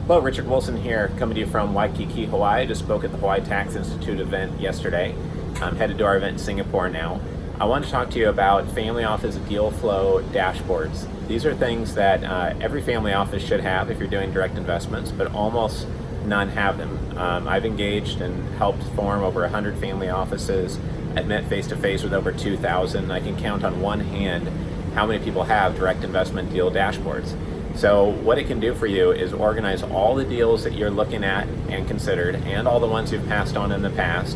Hello, Richard Wilson here, coming to you from Waikiki, Hawaii. Just spoke at the Hawaii Tax Institute event yesterday. I'm headed to our event in Singapore now. I want to talk to you about family office deal flow dashboards. These are things that every family office should have if you're doing direct investments, but almost none have them. I've engaged and helped form over 100 family offices. I've met face-to-face with over 2,000. I can count on one hand how many people have direct investment deal dashboards. So what it can do for you is organize all the deals that you're looking at and considered, and all the ones you've passed on in the past,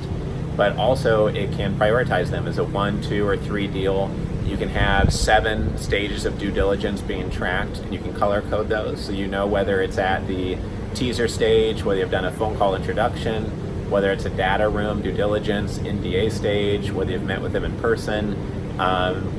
but also it can prioritize them as a 1, 2, or 3 deal. You can have 7 stages of due diligence being tracked, and you can color code those so you know whether it's at the teaser stage, whether you've done a phone call introduction, whether it's a data room due diligence, NDA stage, whether you've met with them in person,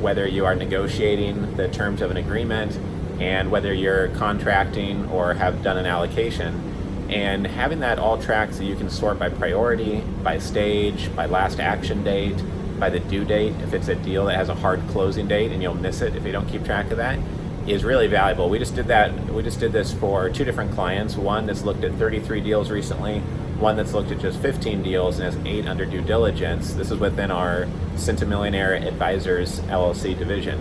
whether you are negotiating the terms of an agreement, and whether you're contracting or have done an allocation. And having that all tracked so you can sort by priority, by stage, by last action date, by the due date, if it's a deal that has a hard closing date and you'll miss it if you don't keep track of that, is really valuable. We just did this for 2 different clients, one that's looked at 33 deals recently, one that's looked at just 15 deals and has 8 under due diligence. This is within our Billionaire Advisors LLC division,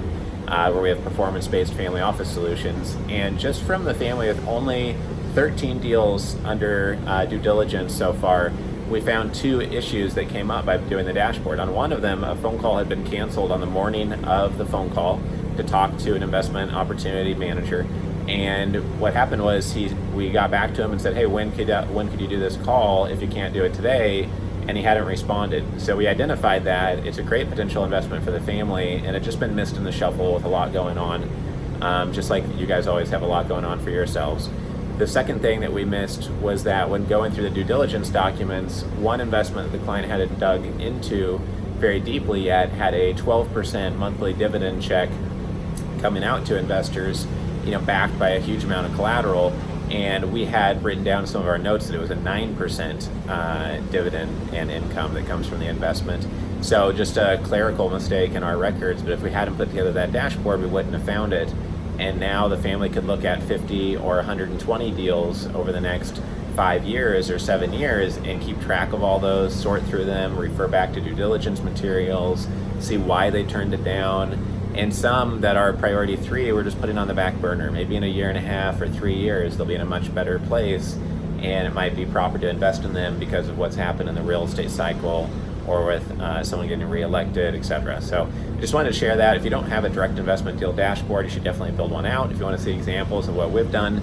where we have performance-based family office solutions. And just from the family with only 13 deals under due diligence so far, we found 2 issues that came up by doing the dashboard. On one of them, a phone call had been canceled on the morning of the phone call to talk to an investment opportunity manager. And what happened was we got back to him and said, hey, when could you do this call if you can't do it today? And he hadn't responded. So we identified that it's a great potential investment for the family, and it just been missed in the shuffle with a lot going on, just like you guys always have a lot going on for yourselves. The second thing that we missed was that when going through the due diligence documents, one investment that the client hadn't dug into very deeply yet had a 12% monthly dividend check coming out to investors, backed by a huge amount of collateral. And we had written down some of our notes that it was a 9% dividend and income that comes from the investment. So just a clerical mistake in our records, but if we hadn't put together that dashboard, we wouldn't have found it. And now the family could look at 50 or 120 deals over the next 5 years or 7 years and keep track of all those, sort through them, refer back to due diligence materials, see why they turned it down. And some that are priority 3, we're just putting on the back burner. Maybe in a 1.5 or 3 years, they'll be in a much better place, and it might be proper to invest in them because of what's happened in the real estate cycle or with someone getting reelected, etc. So I just wanted to share that. If you don't have a direct investment deal dashboard, you should definitely build one out. If you want to see examples of what we've done,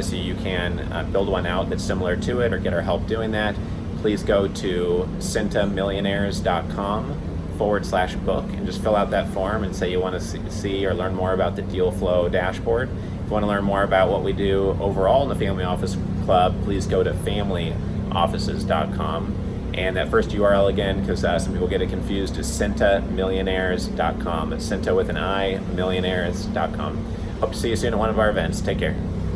so you can build one out that's similar to it or get our help doing that, please go to centamillionaires.com/book and just fill out that form and say you want to see or learn more about the deal flow dashboard. If you want to learn more about what we do overall in the Family Office Club, please go to familyoffices.com. And that first URL again, because some people get it confused, is centamillionaires.com. It's Centa with an I, millionaires.com. Hope to see you soon at one of our events. Take care.